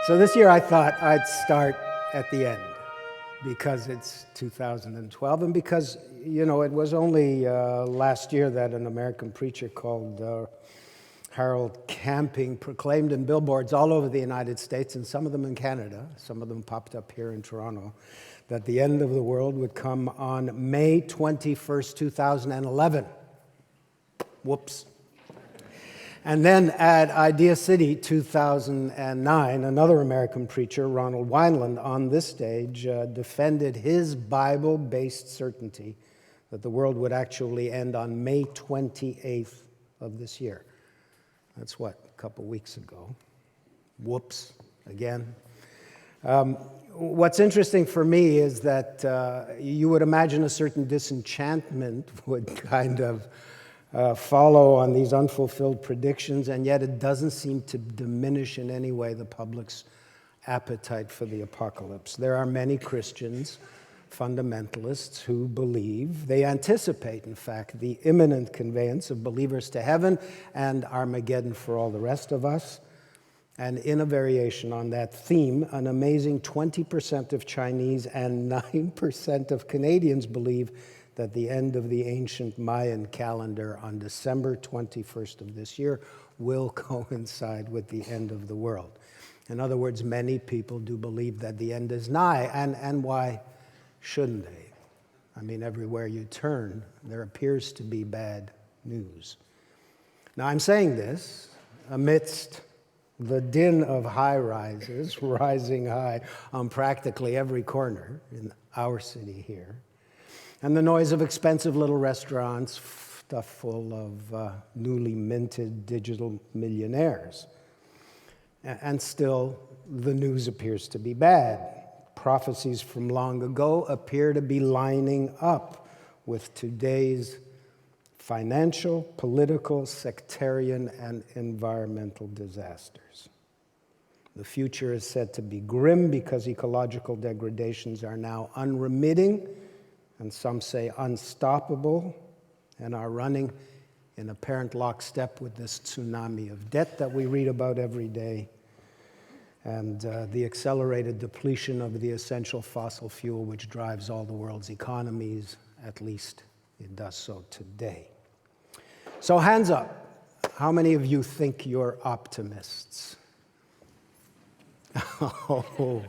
So this year I thought I'd start at the end because it's 2012 and because, it was only last year that an American preacher called Harold Camping proclaimed in billboards all over the United States, and some of them in Canada, some of them popped up here in Toronto, that the end of the world would come on May 21st, 2011. Whoops. And then at Idea City 2009, another American preacher, Ronald Wineland, on this stage defended his Bible-based certainty that the world would actually end on May 28th of this year. That's a couple weeks ago. Whoops, again. What's interesting for me is that you would imagine a certain disenchantment would kind of follow on these unfulfilled predictions, and yet it doesn't seem to diminish in any way the public's appetite for the apocalypse. There are many Christians, fundamentalists, who believe, they anticipate, in fact, the imminent conveyance of believers to heaven and Armageddon for all the rest of us. And in a variation on that theme, an amazing 20% of Chinese and 9% of Canadians believe that the end of the ancient Mayan calendar on December 21st of this year will coincide with the end of the world. In other words, many people do believe that the end is nigh, and why shouldn't they? I mean, everywhere you turn, there appears to be bad news. Now, I'm saying this amidst the din of high-rises rising high on practically every corner in our city here, and the noise of expensive little restaurants stuffed full of newly minted digital millionaires. And still, the news appears to be bad. Prophecies from long ago appear to be lining up with today's financial, political, sectarian, and environmental disasters. The future is said to be grim because ecological degradations are now unremitting, and some say unstoppable, and are running in apparent lockstep with this tsunami of debt that we read about every day, and the accelerated depletion of the essential fossil fuel which drives all the world's economies, at least it does so today. So hands up, how many of you think you're optimists? Oh.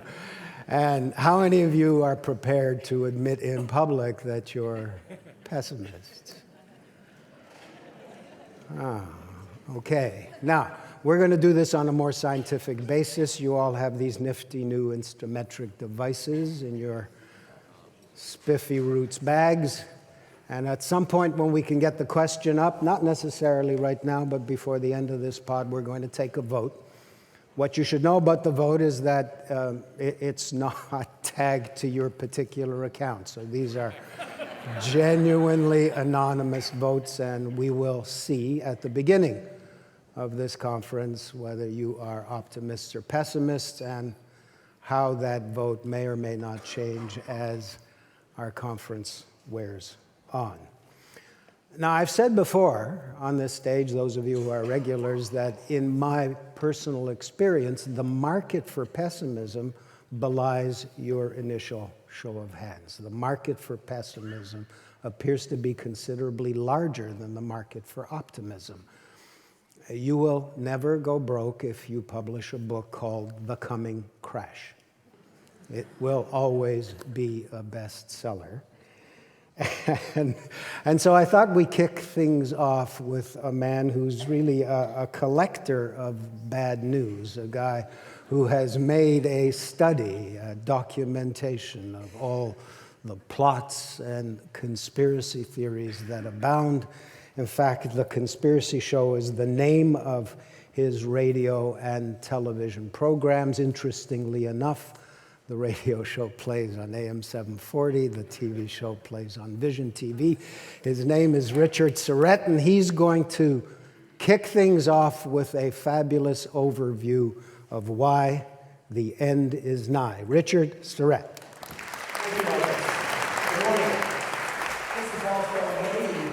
And how many of you are prepared to admit in public that you're pessimists? Okay. Now, we're going to do this on a more scientific basis. You all have these nifty new instrumentric devices in your spiffy roots bags. And at some point when we can get the question up, not necessarily right now, but before the end of this pod, we're going to take a vote. What you should know about the vote is that it's not tagged to your particular account. So these are genuinely anonymous votes, and we will see at the beginning of this conference whether you are optimists or pessimists and how that vote may or may not change as our conference wears on. Now, I've said before on this stage, those of you who are regulars, that in my personal experience, the market for pessimism belies your initial show of hands. The market for pessimism appears to be considerably larger than the market for optimism. You will never go broke if you publish a book called The Coming Crash. It will always be a bestseller. And so I thought we'd kick things off with a man who's really a collector of bad news, a guy who has made a study, a documentation of all the plots and conspiracy theories that abound. In fact, The Conspiracy Show is the name of his radio and television programs. Interestingly enough, the radio show plays on AM 740. The TV show plays on Vision TV. His name is Richard Syrett, and he's going to kick things off with a fabulous overview of why the end is nigh. Richard Syrett.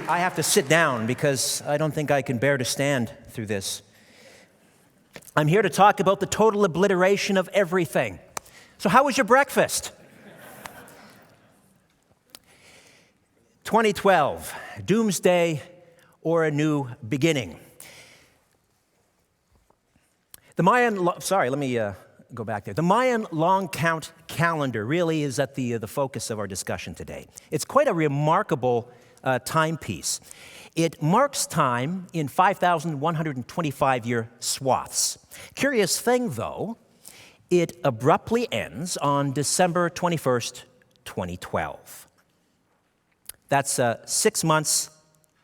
I have to sit down because I don't think I can bear to stand through this. I'm here to talk about the total obliteration of everything. So how was your breakfast? 2012, doomsday or a new beginning. The Mayan, go back there. The Mayan long count calendar really is at the focus of our discussion today. It's quite a remarkable timepiece. It marks time in 5,125-year swaths. Curious thing, though, it abruptly ends on December 21st, 2012. That's 6 months,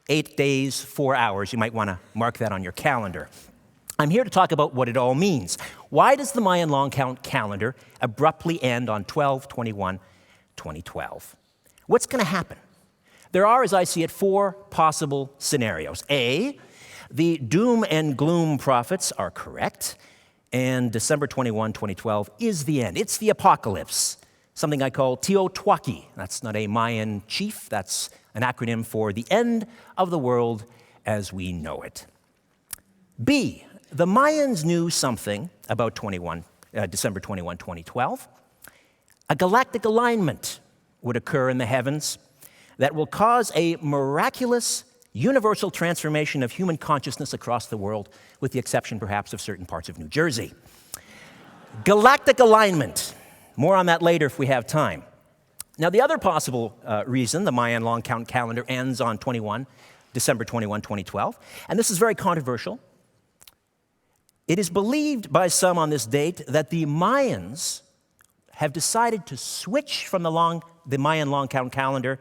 8 days, 4 hours. You might want to mark that on your calendar. I'm here to talk about what it all means. Why does the Mayan long count calendar abruptly end on 12/21/2012? What's going to happen? There are, as I see it, 4 possible scenarios. A, the doom and gloom prophets are correct, and December 21, 2012 is the end. It's the apocalypse, something I call Teotihuacan. That's not a Mayan chief. That's an acronym for the end of the world as we know it. B, the Mayans knew something about December 21, 2012. A galactic alignment would occur in the heavens that will cause a miraculous universal transformation of human consciousness across the world, with the exception perhaps of certain parts of New Jersey. Galactic alignment. More on that later if we have time. Now, the other possible reason the Mayan long count calendar ends on December 21, 2012, and this is very controversial. It is believed by some on this date that the Mayans have decided to switch from the Mayan long count calendar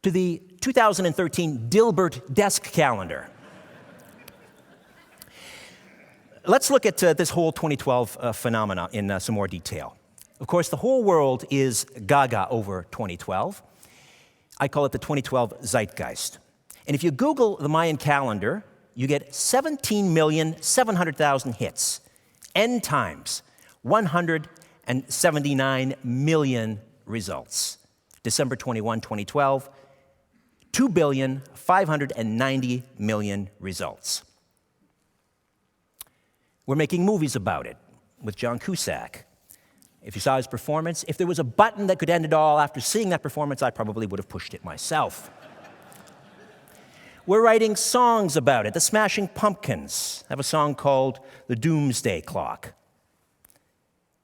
to the 2013 Dilbert desk calendar. Let's look at this whole 2012 phenomena in some more detail. Of course, the whole world is gaga over 2012. I call it the 2012 zeitgeist. And if you Google the Mayan calendar, you get 17,700,000 hits, N times 179 million results. December 21, 2012, 2,590,000,000 results. We're making movies about it with John Cusack. If you saw his performance, if there was a button that could end it all after seeing that performance, I probably would have pushed it myself. We're writing songs about it. The Smashing Pumpkins have a song called The Doomsday Clock.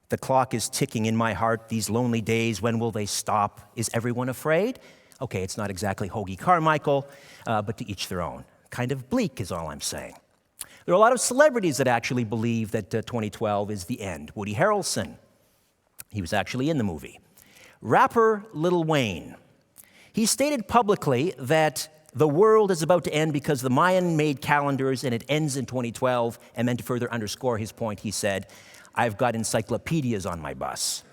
The clock is ticking in my heart these lonely days. When will they stop? Is everyone afraid? Okay, it's not exactly Hoagie Carmichael, but to each their own. Kind of bleak is all I'm saying. There are a lot of celebrities that actually believe that 2012 is the end. Woody Harrelson, he was actually in the movie. Rapper Lil Wayne, he stated publicly that the world is about to end because the Mayan made calendars and it ends in 2012. And then to further underscore his point, he said, I've got encyclopedias on my bus.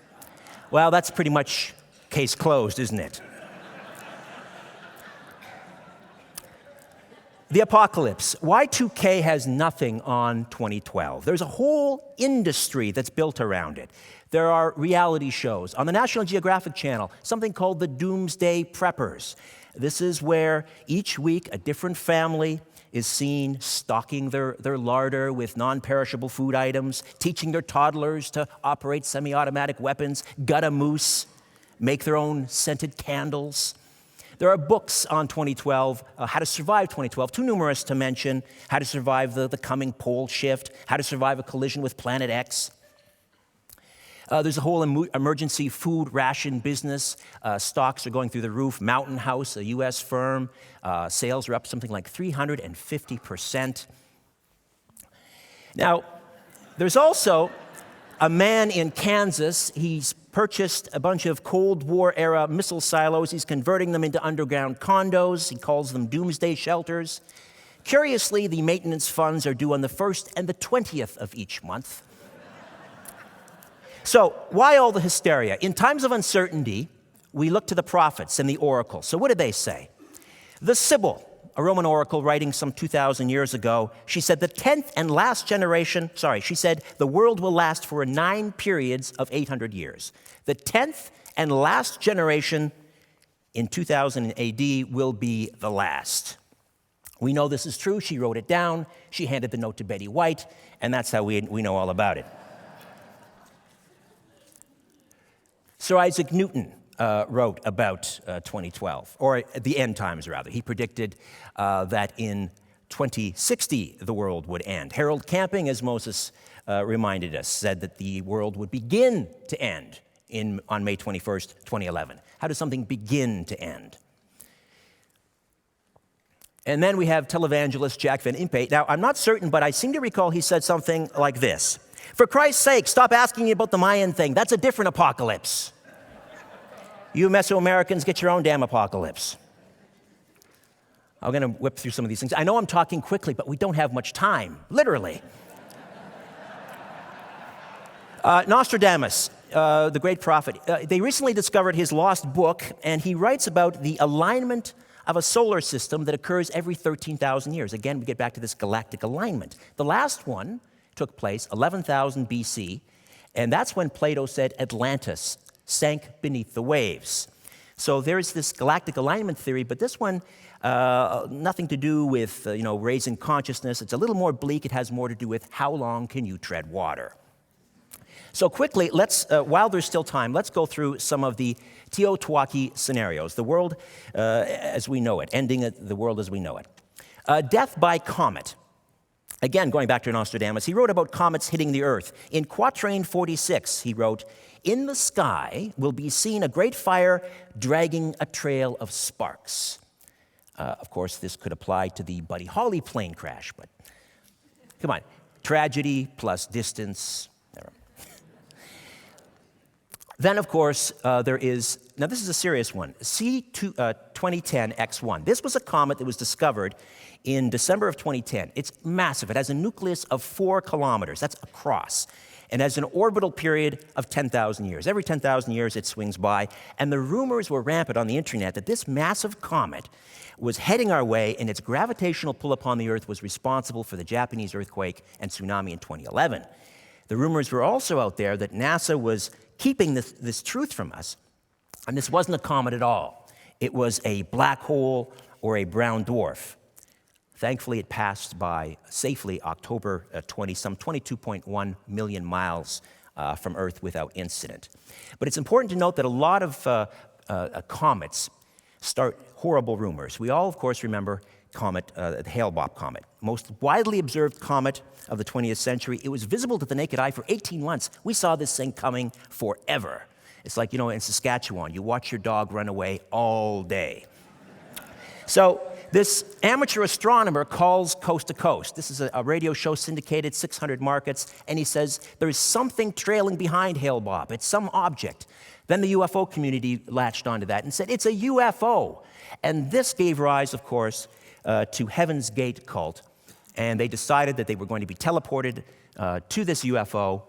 Well, that's pretty much case closed, isn't it? The apocalypse. Y2K has nothing on 2012. There's a whole industry that's built around it. There are reality shows. On the National Geographic Channel, something called the Doomsday Preppers. This is where each week a different family is seen stocking their larder with non-perishable food items, teaching their toddlers to operate semi-automatic weapons, gut a moose, make their own scented candles. There are books on 2012, how to survive 2012, too numerous to mention, how to survive the coming pole shift, how to survive a collision with Planet X. There's a whole emergency food ration business. Stocks are going through the roof. Mountain House, a U.S. firm, sales are up something like 350%. Now, there's also a man in Kansas. He's purchased a bunch of Cold War-era missile silos. He's converting them into underground condos. He calls them doomsday shelters. Curiously, the maintenance funds are due on the 1st and the 20th of each month. So why all the hysteria? In times of uncertainty, we look to the prophets and the oracles. So what did they say? The Sibyl, a Roman oracle writing some 2,000 years ago, she said the 10th and last generation, she said the world will last for 9 periods of 800 years. The 10th and last generation in 2000 AD will be the last. We know this is true. She wrote it down. She handed the note to Betty White, and that's how we know all about it. Sir Isaac Newton wrote about 2012, or the end times, rather. He predicted that in 2060 the world would end. Harold Camping, as Moses reminded us, said that the world would begin to end on May 21st, 2011. How does something begin to end? And then we have televangelist Jack Van Impe. Now, I'm not certain, but I seem to recall he said something like this: "For Christ's sake, stop asking me about the Mayan thing. That's a different apocalypse. You Mesoamericans, get your own damn apocalypse." I'm going to whip through some of these things. I know I'm talking quickly, but we don't have much time, literally. Nostradamus, the great prophet, they recently discovered his lost book, and he writes about the alignment of a solar system that occurs every 13,000 years. Again, we get back to this galactic alignment. The last one took place 11,000 BC, and that's when Plato said Atlantis sank beneath the waves. So there's this galactic alignment theory, but this one, nothing to do with raising consciousness. It's a little more bleak. It has more to do with how long can you tread water. So quickly, while there's still time, let's go through some of the Teotihuacan scenarios, the world as we know it, ending the world as we know it. Death by comet. Again, going back to Nostradamus, he wrote about comets hitting the earth. In Quatrain 46, he wrote, "In the sky will be seen a great fire dragging a trail of sparks." Of course, this could apply to the Buddy Holly plane crash, but come on. Tragedy plus distance. Then, of course, there is, now this is a serious one, C2010X1. This was a comet that was discovered in December of 2010. It's massive. It has a nucleus of 4 kilometers. That's across. And has an orbital period of 10,000 years. Every 10,000 years it swings by. And the rumors were rampant on the internet that this massive comet was heading our way, and its gravitational pull upon the Earth was responsible for the Japanese earthquake and tsunami in 2011. The rumors were also out there that NASA was keeping this truth from us, and this wasn't a comet at all. It was a black hole or a brown dwarf. Thankfully, it passed by safely October 20, some 22.1 million miles from Earth without incident. But it's important to note that a lot of comets start horrible rumors. We all, of course, remember the Hale-Bopp comet, most widely observed comet of the 20th century. It was visible to the naked eye for 18 months. We saw this thing coming forever. It's like, in Saskatchewan, you watch your dog run away all day. So this amateur astronomer calls coast to coast. This is a radio show syndicated, 600 markets, and he says there's something trailing behind Hale-Bopp. It's some object. Then the UFO community latched onto that and said, it's a UFO. And this gave rise, of course, to Heaven's Gate cult, and they decided that they were going to be teleported to this UFO,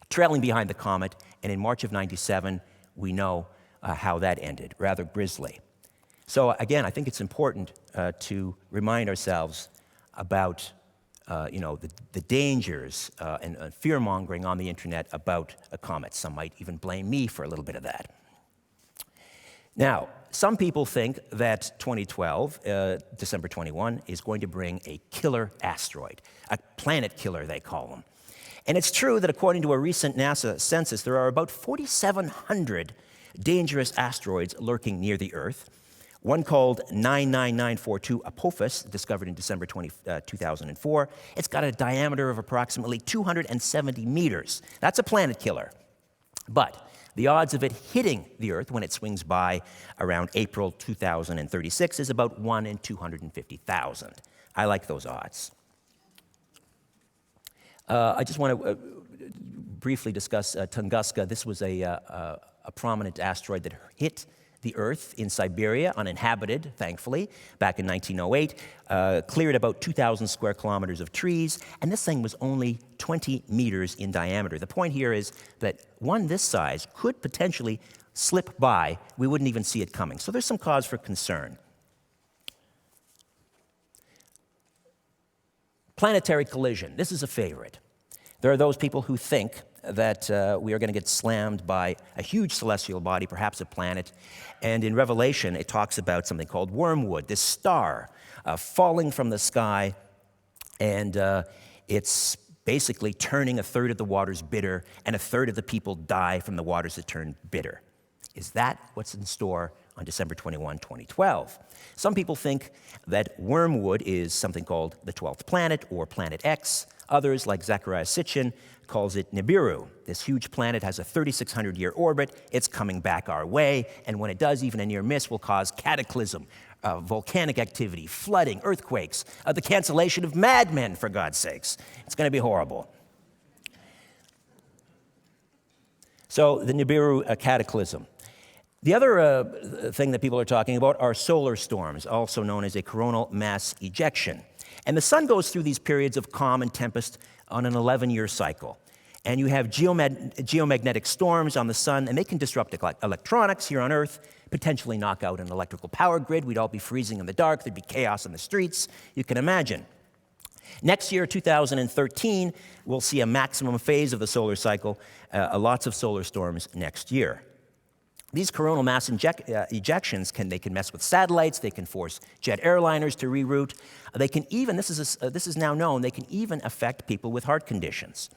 trailing behind the comet, and in March of '97, we know how that ended, rather grisly. So again, I think it's important to remind ourselves about the dangers and fear-mongering on the internet about a comet. Some might even blame me for a little bit of that. Now, some people think that 2012, December 21, is going to bring a killer asteroid, a planet killer, they call them. And it's true that according to a recent NASA census, there are about 4,700 dangerous asteroids lurking near the Earth. One called 99942 Apophis, discovered in December 2004. It's got a diameter of approximately 270 meters. That's a planet killer. But the odds of it hitting the Earth when it swings by around April 2036 is about 1 in 250,000. I like those odds. I just want to briefly discuss Tunguska. This was a prominent asteroid that hit the Earth in Siberia, uninhabited, thankfully, back in 1908, cleared about 2,000 square kilometers of trees, and this thing was only 20 meters in diameter. The point here is that one this size could potentially slip by. We wouldn't even see it coming. So there's some cause for concern. Planetary collision. This is a favorite. There are those people who think that we are going to get slammed by a huge celestial body, perhaps a planet. And in Revelation, it talks about something called wormwood, this star falling from the sky, and it's basically turning a third of the waters bitter, and a third of the people die from the waters that turn bitter. Is that what's in store on December 21, 2012? Some people think that wormwood is something called the 12th planet or Planet X. Others, like Zecharia Sitchin, calls it Nibiru. This huge planet has a 3,600-year orbit. It's coming back our way, and when it does, even a near miss will cause cataclysm, volcanic activity, flooding, earthquakes, the cancellation of Mad Men, for God's sakes. It's going to be horrible. So the Nibiru cataclysm. The other thing that people are talking about are solar storms, also known as a coronal mass ejection. And the sun goes through these periods of calm and tempest on an 11-year cycle. And you have geomagnetic storms on the sun, and they can disrupt electronics here on Earth, potentially knock out an electrical power grid. We'd all be freezing in the dark. There'd be chaos in the streets. You can imagine. Next year, 2013, we'll see a maximum phase of the solar cycle, lots of solar storms next year. These coronal mass ejections can mess with satellites. They can force jet airliners to reroute. They can even, this is now known, they can even affect people with heart conditions.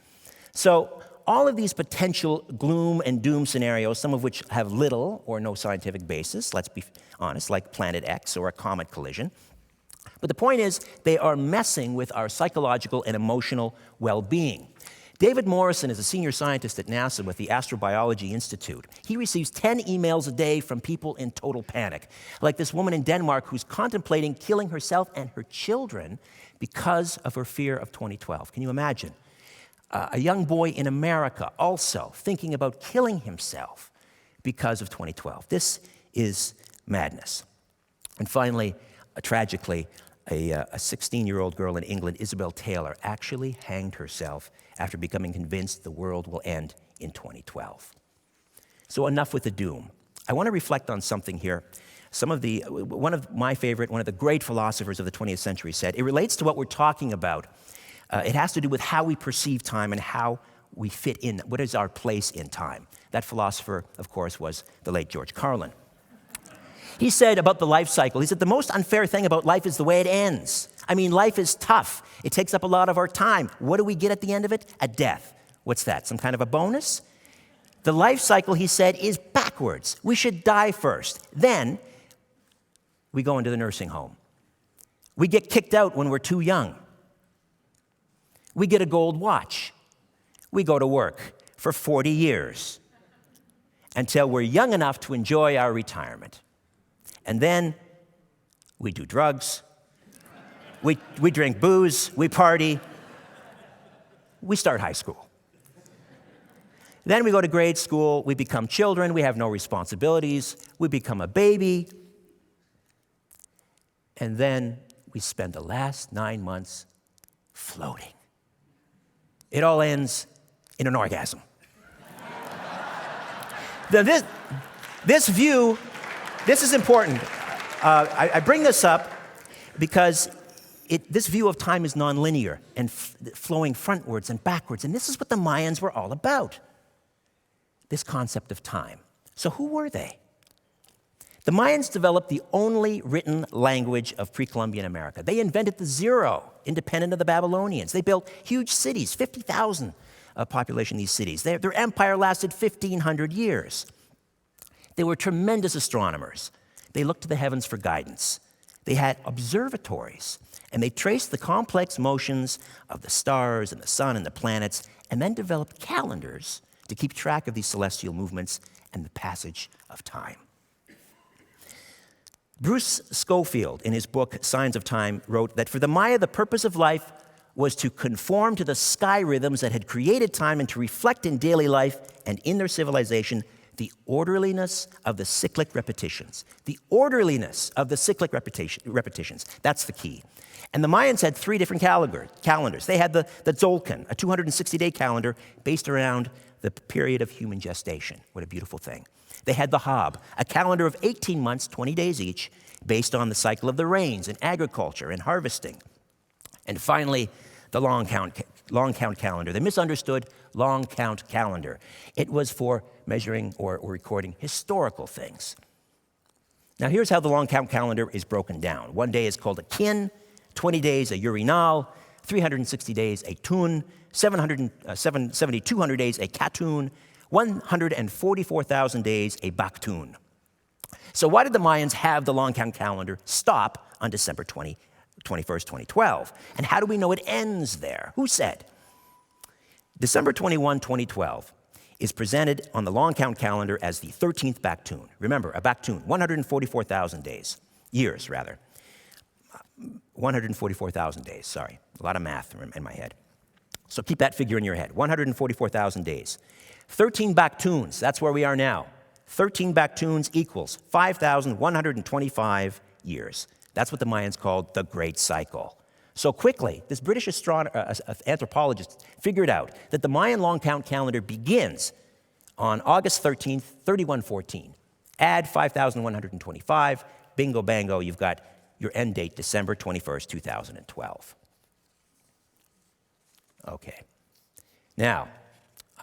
So all of these potential gloom and doom scenarios, some of which have little or no scientific basis, let's be honest, like Planet X or a comet collision. But the point is, they are messing with our psychological and emotional well-being. David Morrison is a senior scientist at NASA with the Astrobiology Institute. He receives 10 emails a day from people in total panic, like this woman in Denmark who's contemplating killing herself and her children because of her fear of 2012. Can you imagine? A young boy in America also thinking about killing himself because of 2012. This is madness. And finally, tragically, a 16-year-old girl in England, Isabel Taylor, actually hanged herself after becoming convinced the world will end in 2012. So enough with the doom. I want to reflect on something here. One of the great philosophers of the 20th century said, it relates to what we're talking about. It has to do with how we perceive time and how we fit in. What is our place in time? That philosopher, of course, was the late George Carlin. He said about the life cycle, he said, the most unfair thing about life is the way it ends. I mean, life is tough. It takes up a lot of our time. What do we get at the end of it? A death. What's that? Some kind of a bonus? The life cycle, he said, is backwards. We should die first. Then we go into the nursing home. We get kicked out when we're too young. We get a gold watch. We go to work for 40 years until we're young enough to enjoy our retirement. And then we do drugs, we drink booze, we party, we start high school. Then we go to grade school, we become children, we have no responsibilities, we become a baby, and then we spend the last 9 months floating. It all ends in an orgasm. This view, this is important. I bring this up because this view of time is nonlinear and flowing frontwards and backwards, and this is what the Mayans were all about, this concept of time. So who were they? The Mayans developed the only written language of pre-Columbian America. They invented the zero, independent of the Babylonians. They built huge cities, 50,000 population in these cities. Their empire lasted 1,500 years. They were tremendous astronomers. They looked to the heavens for guidance. They had observatories, and they traced the complex motions of the stars and the sun and the planets, and then developed calendars to keep track of these celestial movements and the passage of time. Bruce Schofield, in his book Signs of Time, wrote that for the Maya, the purpose of life was to conform to the sky rhythms that had created time and to reflect in daily life and in their civilization the orderliness of the cyclic repetitions. The orderliness of the cyclic repetitions. That's the key. And the Mayans had 3 different calendars. They had the Tzolk'in, a 260-day calendar based around the period of human gestation. What a beautiful thing. They had the Hab, a calendar of 18 months, 20 days each, based on the cycle of the rains and agriculture and harvesting. And finally, the long count long count calendar. They misunderstood long count calendar. It was for measuring or recording historical things. Now here's how the long count calendar is broken down. 1 day is called a kin, 20 days a urinal, 360 days a tun, 7,200 days a katun, 144,000 days a baktun. So why did the Mayans have the long count calendar stop on December 21st, 2012? And how do we know it ends there? Who said? December 21, 2012 is presented on the long count calendar as the 13th baktun. Remember, a baktun, 144,000 days, years rather. 144,000 days, sorry. A lot of math in my head. So keep that figure in your head, 144,000 days. 13 baktuns, that's where we are now. 13 baktuns equals 5,125 years. That's what the Mayans called the Great Cycle. So quickly, this British anthropologist figured out that the Mayan long count calendar begins on August 13th, 3114. Add 5,125, bingo bango, you've got your end date, December 21st, 2012. Okay. Now,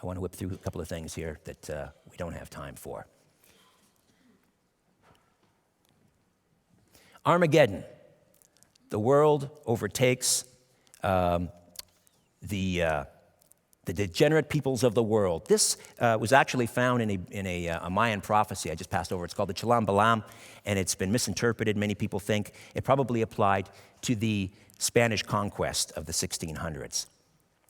I want to whip through a couple of things here that we don't have time for. Armageddon. The world overtakes the degenerate peoples of the world. This was actually found in a Mayan prophecy I just passed over. It's called the Chilam Balam, and it's been misinterpreted. Many people think it probably applied to the Spanish conquest of the 1600s.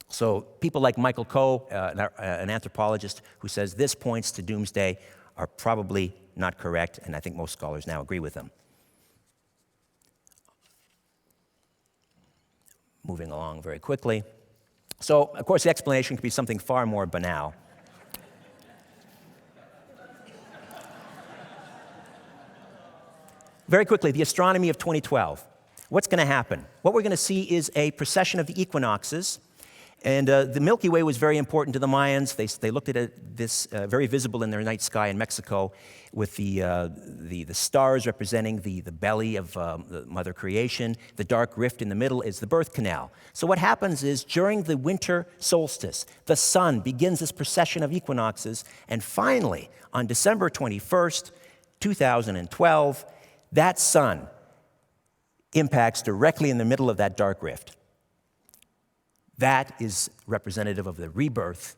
So people like Michael Coe, an anthropologist who says this points to doomsday, are probably not correct, and I think most scholars now agree with him. Moving along very quickly. So, of course, the explanation could be something far more banal. Very quickly, the astronomy of 2012. What's going to happen? What we're going to see is a precession of the equinoxes. And the Milky Way was very important to the Mayans. They looked at this very visible in their night sky in Mexico with the stars representing the belly of the Mother Creation. The dark rift in the middle is the birth canal. So what happens is during the winter solstice, the sun begins this precession of equinoxes. And finally, on December 21st, 2012, that sun impacts directly in the middle of that dark rift. That is representative of the rebirth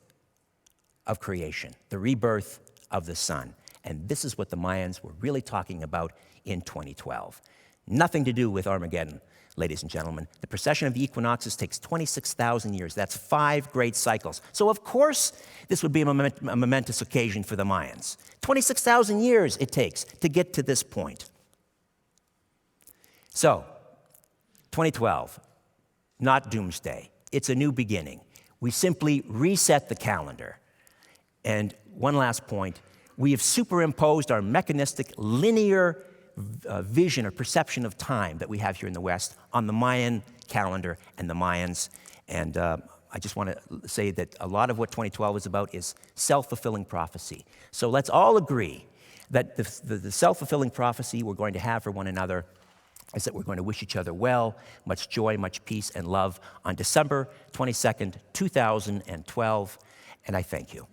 of creation, the rebirth of the sun. And this is what the Mayans were really talking about in 2012. Nothing to do with Armageddon, ladies and gentlemen. The precession of the equinoxes takes 26,000 years. That's 5 great cycles. So of course, this would be a momentous occasion for the Mayans. 26,000 years it takes to get to this point. So, 2012, not doomsday. It's a new beginning. We simply reset the calendar. And one last point, we have superimposed our mechanistic linear vision or perception of time that we have here in the West on the Mayan calendar and the Mayans. And I just want to say that a lot of what 2012 is about is self-fulfilling prophecy. So let's all agree that the self-fulfilling prophecy we're going to have for one another is that we're going to wish each other well, much joy, much peace, and love on December 22nd, 2012, and I thank you.